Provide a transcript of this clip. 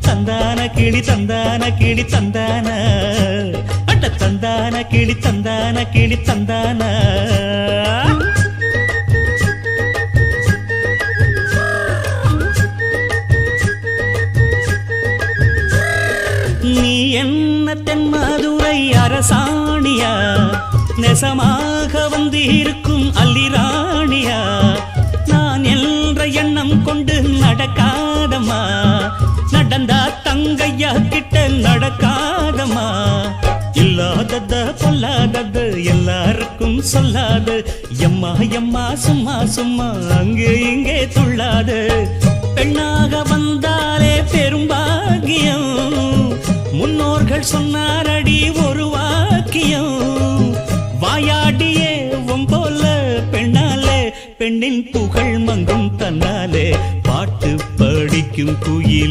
தந்தான கிளி தந்தான கிளி தந்தான அட்ட தந்தான கிளி தந்தான கிளி தந்தான நீ என்ன தென்மதுரை அரசாணியா நெசமாக வந்து இருக்கும் அல்லிராணியா நான் என்ற எண்ணம் கொண்டு நடக்காதமா நடந்தா தங்கையா கிட்ட நடக்காதமா இல்லாதத பொல்லாதது எல்லாருக்கும் சொல்லாது எம்மா எம்மா சும்மா சும்மா அங்கே இங்கே துள்ளாது பெண்ணாக வந்தாலே பெரும்பாகியம் முன்னோர்கள் சொன்னாரடி ஒரு வாக்கியம் வாயாடியே போல பெண்ணாலே பெண்ணின் புகழ் மங்கும் தன்னாலே பாட்டு படிக்கும் குயில்